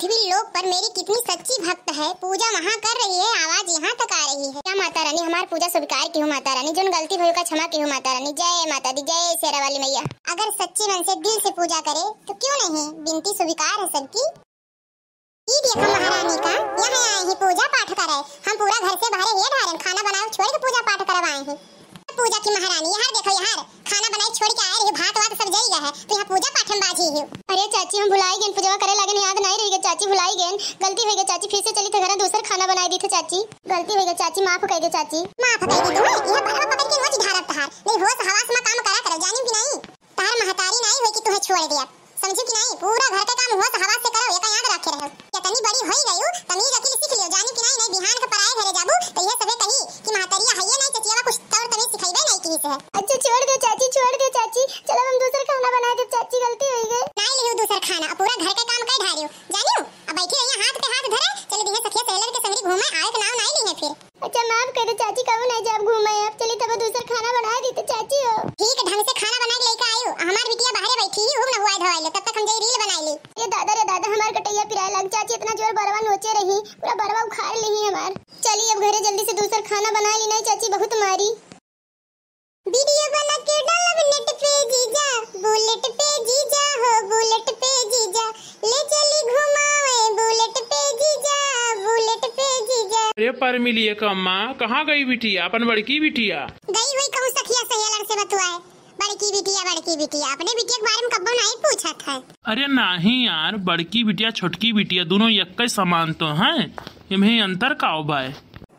पृथ्वी लोक पर मेरी कितनी सच्ची भक्त है, पूजा वहाँ कर रही है, आवाज यहाँ तक आ रही है। क्या माता रानी हमारी पूजा स्वीकार की हो, माता रानी जो गलती हुई का क्षमा की हो, माता रानी। जय माता दी, जय शेरा वाली मैया। अगर सच्ची मन से दिल से पूजा करे तो क्यों नहीं, विनती स्वीकार है सबकी। ये देखो महारानी का यहाँ आए हैं पूजा पाठ करे, हम पूरा घर से बाहर ये ढारे खाना बनाए छोड़ के पूजा पाठ करवाए हैं। पूजा की महारानी यहाँ देखो, यहाँ खाना बनाए छोड़ के आए रही, भात वात सब जल गया है तो यहाँ पूजा पाठ में बाजी है। अरे चाची हम भुलाई गए, पूजा करे लगे याद नहीं रही चाची, भुलाई गए, गलती हो गई चाची, फिर से चली थे घर दूसरा खाना बनाई दी थे चाची, गलती हो गई चाची, माफ कर दे चाची। माफ कर दी तुम्हें, यह बड़वा पकड़ के रोज धारत तहार नहीं होश हवास में काम करा करो, जानी कि नहीं तार महतारी नहीं हुई कि तुम्हें छोड़ दिया, समझे कि नहीं। पूरा घर का काम होश हवास से करो, ये का याद रखे रहो। कितनी बड़ी होई गई हो, तमीज अकेले सीख लियो, जानी कि नहीं बिहान के पराए घरे जाबू तो ये सबे कही कि महतारिया है नहीं चचियावा कुछ तौर तमीज सिखाइबे नहीं की से। अच्छा छोड़ दो चाची, छोड़ दो चाची, चलो हम दूसरा खाना बना दे चाची, गलती हो गई। नहीं लियो दूसरा खाना, पूरा घर का काम कर ढारियो, जानियो अब बैठी रहिए हाथ पे हाथ धरे, चले दिहे सखिया सहेलर के संगरी घूमे, आए के नाम नहीं लिए फिर। अच्छा माफ कर दो चाची, कब नहीं जब घूमे, अब चली तब दूसरा खाना बना दी तो चाची हो। ठीक ढंग से खाना बना के लेके आयो, हमार बिटिया बाहर बैठी ही, हुब न हुआ धवाई ले, तब तक हम जई रील बनाई ली। रे दादा हमार कटैया पिराए लग, चाची इतना जोर बरवा नोचे रही, पूरा बरवा उखाड़ ली हमार। चलिए अब घरे जल्दी से दूसरा खाना बना ली, नहीं चाची बहुत मारी। वीडियो बना के डालब नेट पे जीजा, बुलेट पे जीजा हो, बुलेट पे जीजा, ले चली घुमावे बुलेट पे जीजा, बुलेट पे जीजा। अरे पर मिलिए कम्मा, कहाँ गई बिटिया, अपन बड़की बिटिया? गई हुई कहूँ सखिया सहेलर से बतवाए, बड़की बिटिया अपने बिटिया के बारे में कब्बो नहीं पूछा था। अरे नहीं यार, बड़की बिटिया छोटकी बिटिया दोनों एक ही समान तो हैं, इनमें अंतर का हो बाय?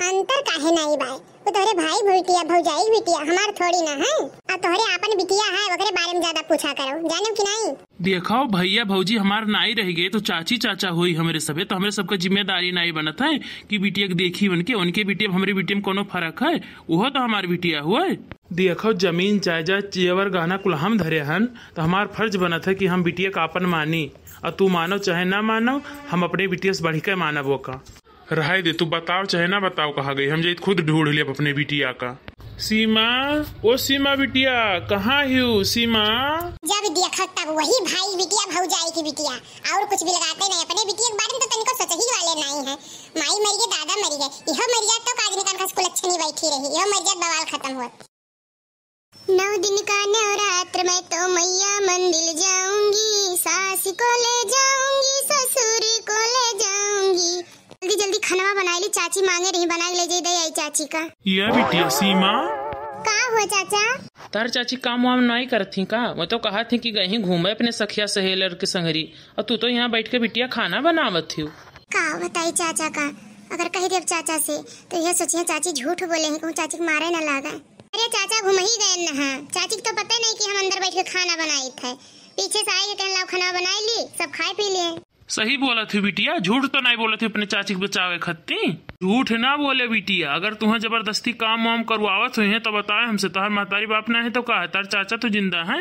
अंतर काहे नहीं बाय, वो तोहरे भाई बिटिया भौजाई बिटिया हमार थोड़ी ना है, और तोहरे अपन बिटिया है ओकरे बारे में ज्यादा पूछा करो, जानो कि नहीं। देखो भैया भौजी हमार नाई रह गए तो चाची चाचा हुई हमारे सबे, तो हमारे सबका जिम्मेदारी नहीं बनत है कि बिटिया के देखी बन के उनके बिटिया हमारी बिटिया में कोनो फर्क है, वो तो हमारी बिटिया हुआ। देखो जमीन जायदाद जेवर गहना कुल हम धरे हन, तो हमार फर्ज बनत है कि हम बिटिया का अपन मानी, और तू मानो चाहे ना मानो हम अपने बिटिया से बढ़ के मानब। वो का रहा दे, तू बताओ चाहे ना बताओ कहाँ गई, हम जब खुद ढूंढ लिया अपने बिटिया का। सीमा, ओ सीमा बिटिया कहाँ है सीमा? जब देखा तब वही भाई बिटिया भौजाई की बिटिया, और कुछ भी लगाते नहीं, अपने बिटिया के बारे में तो तनिको सोच ही वाले नहीं है। माई मर गई, दादा मर गए, यह मर जात तो काज निकाल खस को लच्छे नहीं बैठी रही, यह मर जात बवाल खत्म हुआ। 9 दिन का नवरात्र में तो मैया मंदिर जाऊंगी, सास को ले जाऊंगी, ससुर को ले जाऊंगी। जल्दी जल्दी खाना बना ली, चाची मांगे रही, बना ले जाई दे आई चाची का। ये बिटिया सीमा का हुआ चाचा? तार चाची काम वाम नहीं करती का? मैं तो कहा थी कि गई घूमे अपने सखिया सहेलर के संगरी, और तू तो यहाँ बैठ के बिटिया खाना बनावत थी। का बताई चाचा का, अगर कही देव चाचा से तो यह सोचिए चाची झूठ बोले हैं, कहूँ चाची को मारे न लागा। अरे चाचा घूम ही गए न, चाची को तो पता नहीं कि हम अंदर बैठ के खाना बनाए थे, पीछे से आई कहने लाओ खाना बनाई ली, सब खाए पी लिए। सही बोला थी बिटिया, झूठ तो नहीं बोला थी अपने चाची को बचावे खत्ती, झूठ ना बोले बिटिया। अगर तुम्हें जबरदस्ती काम वाम करवावत हुई है तो बताए हमसे, तोहर महतारी बाप ना है तो कहा तार चाचा तो जिंदा है,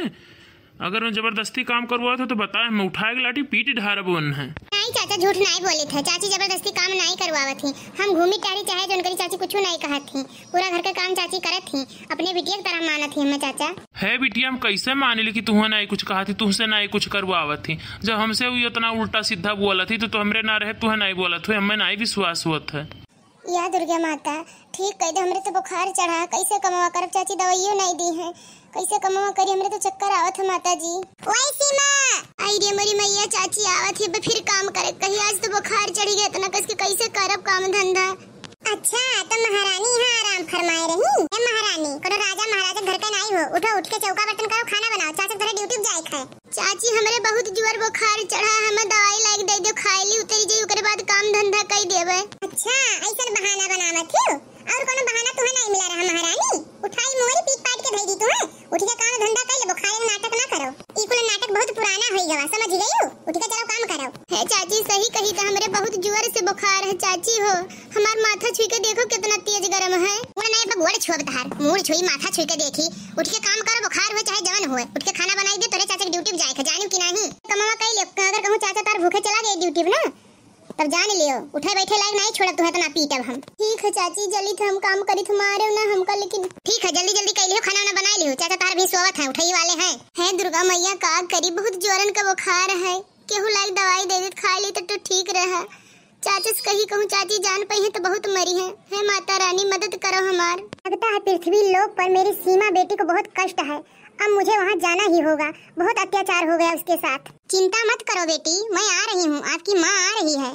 अगर मैं जबरदस्ती काम करवावत हो तो बताए हम उठाए लाठी पीट ढारब वन है। नहीं चाचा झूठ नहीं बोले थे, चाची जबरदस्ती काम नहीं करवावत थी, हम घूमी टारी चाहे जो उनकी चाची कुछ नहीं कहत थी, पूरा घर का काम चाची करत थी, अपने बिटिया की तरह मानत थी हमें चाचा। है बिटिया हम कैसे मान ली कि तुम्हें नहीं कुछ कहा थी, तुमसे नहीं कुछ करवावत थी, जब हमसे हुई उतना उल्टा सीधा बोला थी तो हमरे ना रहे तुम्हें नहीं बोला था, हमें नहीं विश्वास हुआ था। या दुर्गा माता ठीक कह दे, हमरे तो बुखार चढ़ा, कैसे कमावा करब चाची, दवाइयों नहीं दी है, कैसे कमावा करी, हमरे तो चक्कर आवत है माता जी। ओए सीमा आई रे मेरी मैया, चाची आवत है फिर काम करे, कहीं आज तो बुखार चढ़ी गया इतना कस के, कैसे करब काम धंधा। अच्छा तो महारानी यहाँ आराम फरमाए रही, महारानी कोनो राजा महाराजा घर का नहीं हो, उठो उठ के चौका बर्तन करो, खाना बनाओ, चाचा तेरे ड्यूटी पे जाए खाए। चाची हमरे बहुत जोर बुखार चढ़ा, हमें दवाई लाइक दे दो, खाई ली उतरी जाई, ओकरे बाद काम धंधा कई देबे। अच्छा ऐसा बहाना बनावत हो, और कोनो बहाना तुम्हें नहीं मिला रहा महारानी, उठाई मोरी पीट पाट के भेज दी तुम्हें, उठ के काम धंधा कर ले, बुखार में नाटक ना करो, ई कुल नाटक बहुत पुराना हो गया, समझ गई हो, उठ के चलो काम करो। है चाची सही कही तो हमरे बहुत जोर से बुखार है चाची हो, हमार माथा छुई के देखो कितना तेज गरम है, वो नहीं बगोड़ छुआ बता, मुंह छुई माथा छुई के देखी, उठ के काम करो, बुखार हो चाहे जवन हो, उठ के खाना बनाई दे, तोरे चाचा की ड्यूटी पे जाए के जानियो कि नहीं, कमावा कई ले, अगर कहूं चाचा तार भूखे चला गए ड्यूटी पे ना, तब जान लियो, उठे बैठे लायक नहीं छोड़ब तुम्हें तो ना पीटब हम। ठीक है चाची जल्दी थे हम काम करी तुम्हारे ना हमका, लेकिन ठीक है जल्दी जल्दी कर लियो, खाना ना बना लियो, चाचा तार भी सोवत है, उठाई वाले हैं। है दुर्गा मैया का करी, बहुत जोरन का बुखार है, केहू लाइक दवाई दे देत खा ली तो ठीक रहा। चाची से कही कहूँ चाची जान पाई है तो बहुत मरी है। हे माता रानी मदद करो हमार। लगता है पृथ्वी लोक पर मेरी सीमा बेटी को बहुत कष्ट है। अब मुझे वहाँ जाना ही होगा, बहुत अत्याचार हो गया उसके साथ। चिंता मत करो बेटी, मैं आ रही हूँ, आपकी माँ आ रही है।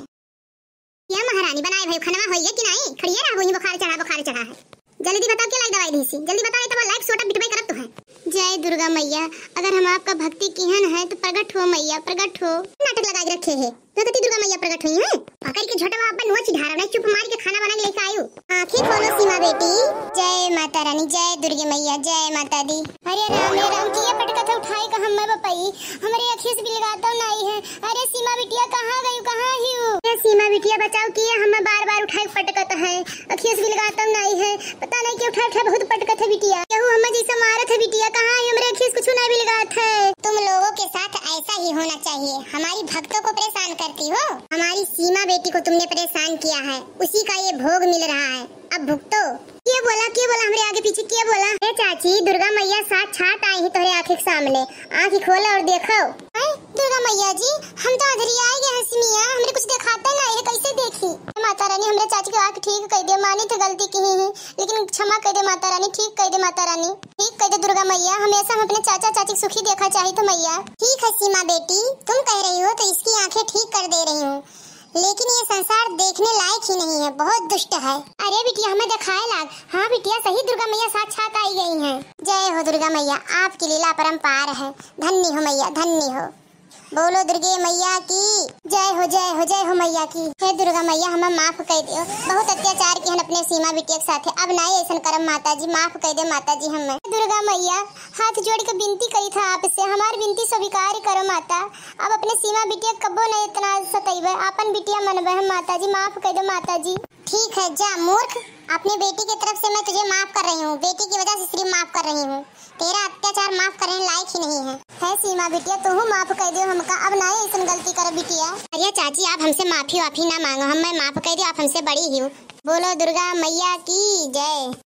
क्या महारानी बनाए भाई खाना होइए कि नहीं? खड़िए रहो, ही बुखार चढ़ा है। जल्दी बताओ क्या लाइक दवाई दी सी, जल्दी बताओ तो लाइक सोटा बिटवाई करत तो है। जय दुर्गा मैया, अगर हम आपका भक्ति किहन है तो प्रकट हो मैया, प्रकट हो। नाटक लगा के रखे है भगवती दुर्गा मैया प्रकट हुई है। पकड़ के झटवा अपन नुआ चिढ़ा रहा, चुप मार के खाना बना के लेके आयु। आंखें खोलो सीमा बेटी। जय माता रानी, जय दुर्गे मैया, जय माता दी। हरे राम की ये पटका था उठाई का हम बपाई, हमारे अखियों से भी लगाता नहीं है। अरे सीमा बिटिया कहाँ गई, कहाँ ही हो? ये सीमा बिटिया बचाओ की हम बार-बार उठाई पटकत है, अखियों से भी लगाता नहीं है। पता नहीं क्यों उठा बहुत पटकत है बिटिया। केहू हम जैसे मारत है बिटिया, कहाँ है? हमारे अखियों से कुछ नहीं भी लगात है। तुम लोगों के साथ ऐसा ही होना चाहिए, हमारी भक्तों को परेशान करती हो। हमारी सीमा बेटी को तुमने परेशान किया है, उसी का ये भोग मिल रहा है, अब भुगतो। क्या बोला हमारे आगे पीछे क्या बोला? हे चाची, दुर्गा मैया साक्षात आई है तुम्हारे आंखें के सामने, आँख खोलो और देखो। दुर्गा मैया जी, हम तो अधरी आए गए हसमिया, हमने कुछ दिखाता नहीं है, कैसे देखी? माता रानी हमारे चाची की आँख ठीक कर दे, मानी तो गलती की है लेकिन क्षमा कर दे माता रानी, ठीक कर दे माता रानी, ठीक कर दे दुर्गा मैया। हमेशा हम अपने चाचा चाची सुखी देखा चाहिए तो मैया। ठीक है सीमा बेटी, तुम कह रही हो तो इसकी आंखें ठीक कर दे रही हूँ, लेकिन ये संसार देखने लायक ही नहीं है, बहुत दुष्ट है। अरे बिटिया हमें दिखाए लाग। हाँ बिटिया सही, दुर्गा मैया साक्षात आई गई हैं। जय हो दुर्गा मैया, आपकी लीला परम्पार है। धन्य हो मैया, धन्य हो। बोलो दुर्गे मैया की जय हो, जय हो, जय हो मैया की। हे दुर्गा मैया हमें माफ कर दियो, बहुत अत्याचार किए अपने सीमा बिटिया के साथ, अब नहीं ऐसा करम माता जी, माफ कर दे माता जी हमें। दुर्गा मैया हाथ जोड़ के विनती करी था आपसे, हमारी विनती स्वीकार करो माता। अब अपने सीमा बिटिया कबो नहीं इतना सताइबे, अपन बिटिया मनबे हम माता जी, माफ कर दो माता जी। ठीक है जा मूर्ख, अपने बेटी की तरफ से मैं तुझे माफ कर रही हूँ, बेटी की वजह से सिर्फ माफ कर रही हूँ, तेरा अत्याचार माफ करने लायक ही नहीं है। है सीमा बिटिया तू माफ कर दियो हमका, अब नहीं ऐसा गलती कर बिटिया। अरे चाची आप हमसे माफी वाफी ना मांगो, हम मैं माफ कर दियो, आप हमसे बड़ी ही हो। बोलो दुर्गा मैया की जय।